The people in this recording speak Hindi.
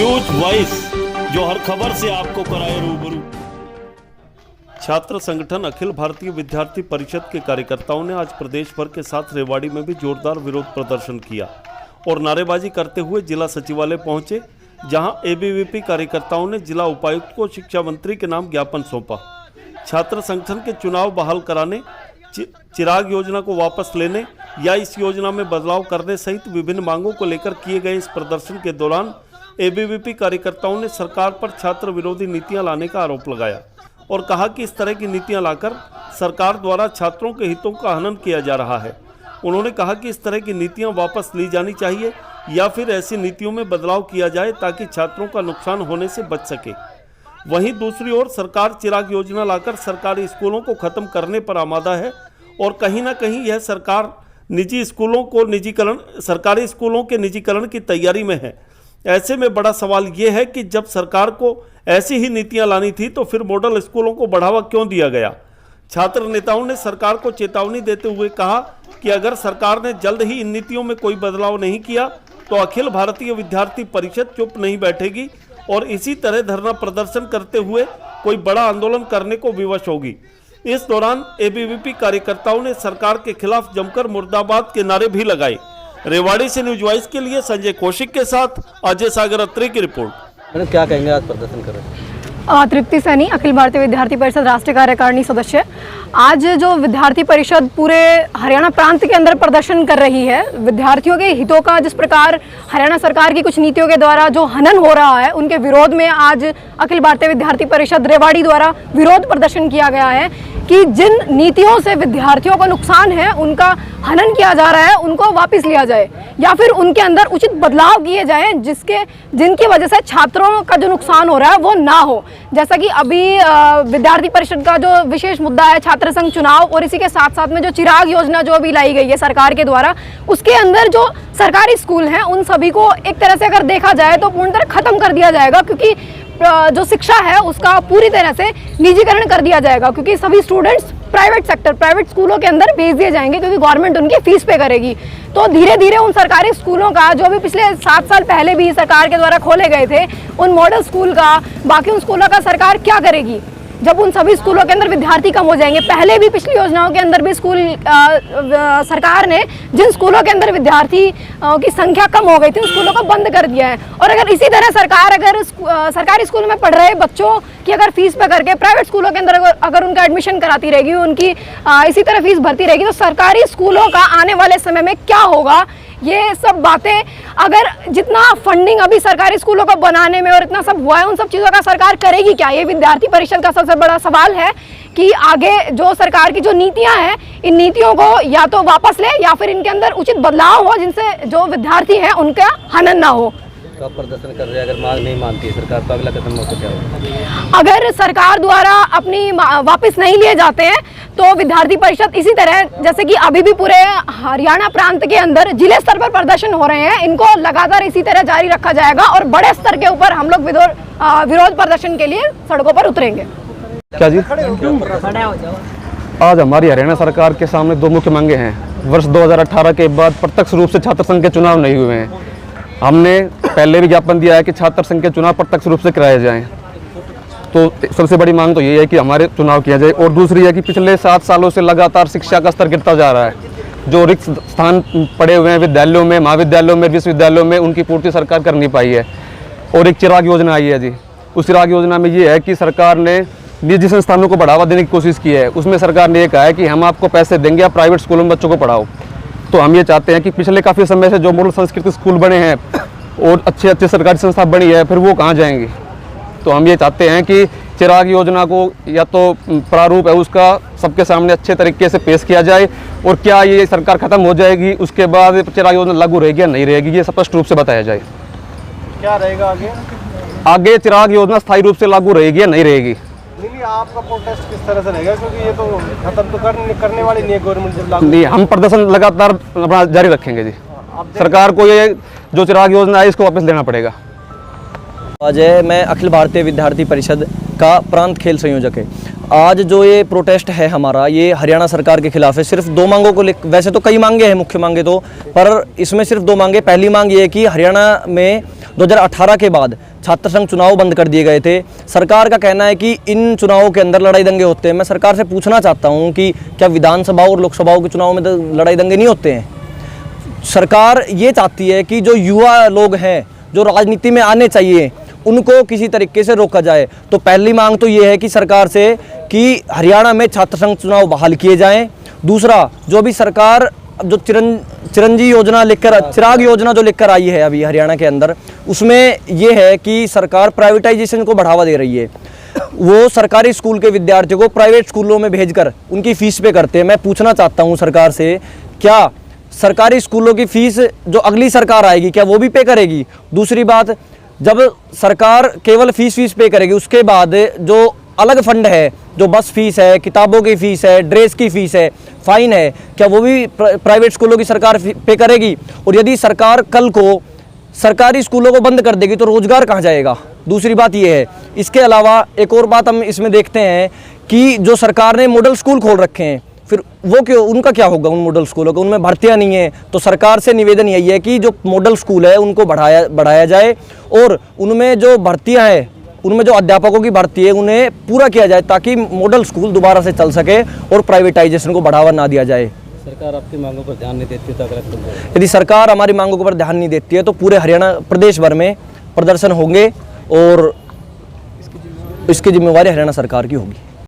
न्यूज वॉइस, जो हर खबर से आपको कराए रूबरू। छात्र संगठन अखिल भारतीय विद्यार्थी परिषद के कार्यकर्ताओं ने आज प्रदेश भर के साथ रेवाड़ी में भी जोरदार विरोध प्रदर्शन किया और नारेबाजी करते हुए जिला सचिवालय पहुंचे, जहां एबीवीपी कार्यकर्ताओं ने जिला उपायुक्त को शिक्षा मंत्री के नाम ज्ञापन सौंपा। छात्र संगठन के चुनाव बहाल कराने, चिराग योजना को वापस लेने या इस योजना में बदलाव करने सहित विभिन्न मांगों को लेकर किए गए इस प्रदर्शन के दौरान एबीवीपी कार्यकर्ताओं ने सरकार पर छात्र विरोधी नीतियां लाने का आरोप लगाया और कहा कि इस तरह की नीतियां लाकर सरकार द्वारा छात्रों के हितों का हनन किया जा रहा है। उन्होंने कहा कि इस तरह की नीतियां वापस ली जानी चाहिए या फिर ऐसी नीतियों में बदलाव किया जाए ताकि छात्रों का नुकसान होने से बच सके। वहीं दूसरी ओर सरकार चिराग योजना लाकर सरकारी स्कूलों को खत्म करने पर आमादा है और कहीं ना कहीं यह सरकार सरकारी स्कूलों के निजीकरण की तैयारी में है। ऐसे में बड़ा सवाल ये है कि जब सरकार को ऐसी ही नीतियां लानी थी तो फिर मॉडल स्कूलों को बढ़ावा क्यों दिया गया। छात्र नेताओं ने सरकार को चेतावनी देते हुए कहा कि अगर सरकार ने जल्द ही इन नीतियों में कोई बदलाव नहीं किया तो अखिल भारतीय विद्यार्थी परिषद चुप नहीं बैठेगी और इसी तरह धरना प्रदर्शन करते हुए कोई बड़ा आंदोलन करने को विवश होगी। इस दौरान एबीवीपी कार्यकर्ताओं ने सरकार के खिलाफ जमकर मुर्दाबाद के नारे भी लगाए। रेवाड़ी से न्यूज वॉइस के लिए संजय कौशिक के साथ अजय सागर अत्री की रिपोर्ट। मैडम, क्या कहेंगे, आज प्रदर्शन कर रहे हैं? तृप्ति सैनी, अखिल भारतीय विद्यार्थी परिषद राष्ट्रीय कार्यकारिणी सदस्य। आज जो विद्यार्थी परिषद पूरे हरियाणा प्रांत के अंदर प्रदर्शन कर रही है, विद्यार्थियों के हितों का जिस प्रकार हरियाणा सरकार की कुछ नीतियों के द्वारा जो हनन हो रहा है, उनके विरोध में आज अखिल भारतीय विद्यार्थी परिषद रेवाड़ी द्वारा विरोध प्रदर्शन किया गया है कि जिन नीतियों से विद्यार्थियों को नुकसान है, उनका हनन किया जा रहा है, उनको वापस लिया जाए या फिर उनके अंदर उचित बदलाव किए जाएं जिनकी वजह से छात्रों का जो नुकसान हो रहा है वो ना हो। जैसा कि अभी विद्यार्थी परिषद का जो विशेष मुद्दा है छात्र संघ चुनाव, और इसी के साथ साथ में जो चिराग योजना जो अभी लाई गई है सरकार के द्वारा, उसके अंदर जो सरकारी स्कूल हैं उन सभी को एक तरह से अगर देखा जाए तो पूर्ण तरह खत्म कर दिया जाएगा, क्योंकि जो शिक्षा है उसका पूरी तरह से निजीकरण कर दिया जाएगा, क्योंकि सभी स्टूडेंट्स प्राइवेट स्कूलों के अंदर भेज दिए जाएंगे क्योंकि गवर्नमेंट उनकी फीस पे करेगी। तो धीरे धीरे उन सरकारी स्कूलों का जो भी पिछले 7 साल पहले भी सरकार के द्वारा खोले गए थे, उन मॉडल स्कूल का, बाकी उन स्कूलों का सरकार क्या करेगी जब उन सभी स्कूलों के अंदर विद्यार्थी कम हो जाएंगे। पहले भी पिछली योजनाओं के अंदर भी सरकार ने जिन स्कूलों के अंदर विद्यार्थी की संख्या कम हो गई थी, उन स्कूलों को बंद कर दिया है। और अगर इसी तरह सरकार सरकारी स्कूल में पढ़ रहे बच्चों की अगर फीस पे करके प्राइवेट स्कूलों के अंदर अगर उनका एडमिशन कराती रहेगी, उनकी इसी तरह फीस भरती रहेगी, तो सरकारी स्कूलों का आने वाले समय में क्या होगा। ये सब बातें, अगर जितना फंडिंग अभी सरकारी स्कूलों को बनाने में और इतना सब हुआ है, उन सब चीज़ों का सरकार करेगी क्या, ये विद्यार्थी परिषद का सबसे बड़ा सवाल है कि आगे जो सरकार की जो नीतियां हैं, इन नीतियों को या तो वापस ले या फिर इनके अंदर उचित बदलाव हो जिनसे जो विद्यार्थी हैं उनका हनन ना हो। तो आप प्रदर्शन कर रहे हैं, अगर मांग नहीं मानती है सरकार तो अगला कदम आपका क्या होगा? अगर सरकार द्वारा अपनी वापस नहीं लिए जाते हैं तो विद्यार्थी परिषद इसी तरह, जैसे कि अभी भी पूरे हरियाणा प्रांत के अंदर जिले स्तर पर प्रदर्शन हो रहे हैं, इनको लगातार इसी तरह जारी रखा जाएगा और बड़े स्तर के ऊपर हम लोग विरोध प्रदर्शन के लिए सड़कों पर उतरेंगे। क्या जी? आज हमारी हरियाणा सरकार के सामने 2 मुख्य मांगे हैं। वर्ष 2018 के बाद प्रत्यक्ष रूप से छात्र संघ के चुनाव नहीं हुए हैं। हमने पहले भी ज्ञापन दिया है कि छात्र संघ के चुनाव प्रत्यक्ष रूप से कराए जाएं। तो सबसे बड़ी मांग तो ये है कि हमारे चुनाव किया जाए, और दूसरी है कि पिछले 7 सालों से लगातार शिक्षा का स्तर गिरता जा रहा है। जो रिक्त स्थान पड़े हुए हैं विद्यालयों में, महाविद्यालयों में, विश्वविद्यालयों में, उनकी पूर्ति सरकार कर नहीं पाई है। और एक चिराग योजना आई है जी, उस चिराग योजना में ये है कि सरकार ने निजी संस्थानों को बढ़ावा देने की कोशिश की है। उसमें सरकार ने ये कहा है कि हम आपको पैसे देंगे, आप प्राइवेट स्कूलों में बच्चों को पढ़ाओ। तो हम ये चाहते हैं कि पिछले काफ़ी समय से जो मॉडल संस्कृत स्कूल बने हैं और अच्छे सरकारी संस्था बनी है, फिर वो कहाँ जाएंगी। तो हम ये चाहते हैं कि चिराग योजना को या तो प्रारूप है उसका सबके सामने अच्छे तरीके से पेश किया जाए, और क्या ये सरकार खत्म हो जाएगी उसके बाद चिराग योजना लागू रहेगी या नहीं रहेगी, ये स्पष्ट रूप से बताया जाए। क्या रहेगा आगे चिराग योजना स्थायी रूप से लागू रहेगी या नहीं रहेगी। नहीं, आपका प्रोटेस्ट किस तरह से रहेगा, क्योंकि ये तो खत्म तो करने वाली नहीं है गवर्नमेंट जब लागू। नहीं, हम प्रदर्शन लगातार अपना जारी रखेंगे जी। सरकार को ये जो चिराग योजना है इसको वापस लेना पड़ेगा। अजय, मैं अखिल भारतीय विद्यार्थी परिषद का प्रांत खेल संयोजक है। आज जो ये प्रोटेस्ट है हमारा, ये हरियाणा सरकार के खिलाफ है। सिर्फ दो मांगों को वैसे तो कई मांगे हैं, मुख्य मांगे तो, पर इसमें सिर्फ दो मांगे। पहली मांग ये है कि हरियाणा में 2018 के बाद छात्र संघ चुनाव बंद कर दिए गए थे। सरकार का कहना है कि इन चुनावों के अंदर लड़ाई दंगे होते हैं। मैं सरकार से पूछना चाहता हूँ कि क्या विधानसभा और लोकसभाओं के चुनाव में तो लड़ाई दंगे नहीं होते हैं? सरकार ये चाहती है कि जो युवा लोग हैं, जो राजनीति में आने चाहिए, उनको किसी तरीके से रोका जाए। तो पहली मांग तो ये है कि सरकार से कि हरियाणा में छात्र संघ चुनाव बहाल किए जाएं। दूसरा, जो अभी सरकार जो चिरंजी योजना लेकर, चिराग योजना जो लेकर आई है अभी हरियाणा के अंदर, उसमें ये है कि सरकार प्राइवेटाइजेशन को बढ़ावा दे रही है। वो सरकारी स्कूल के विद्यार्थियों को प्राइवेट स्कूलों में भेजकर उनकी फीस पे करते हैं। मैं पूछना चाहता हूँ सरकार से, क्या सरकारी स्कूलों की फीस जो अगली सरकार आएगी क्या वो भी पे करेगी? दूसरी बात, जब सरकार केवल फीस पे करेगी, उसके बाद जो अलग फंड है, जो बस फीस है, किताबों की फीस है, ड्रेस की फीस है, फाइन है, क्या वो भी प्राइवेट स्कूलों की सरकार पे करेगी? और यदि सरकार कल को सरकारी स्कूलों को बंद कर देगी तो रोजगार कहाँ जाएगा? दूसरी बात ये है। इसके अलावा एक और बात हम इसमें देखते हैं कि जो सरकार ने मॉडल स्कूल खोल रखे हैं, फिर वो क्यों, उनका क्या होगा उन मॉडल स्कूलों का? उनमें भर्तियां नहीं है। तो सरकार से निवेदन यही है कि जो मॉडल स्कूल है उनको बढ़ाया जाए और उनमें जो भर्तियां हैं, उनमें जो अध्यापकों की भर्ती है उन्हें पूरा किया जाए, ताकि मॉडल स्कूल दोबारा से चल सके और प्राइवेटाइजेशन को बढ़ावा ना दिया जाए। सरकार आपकी मांगों पर ध्यान नहीं देती तो अगर यदि सरकार हमारी मांगों पर ध्यान नहीं देती है तो पूरे हरियाणा प्रदेश भर में प्रदर्शन होंगे और इसकी जिम्मेवारी हरियाणा सरकार की होगी।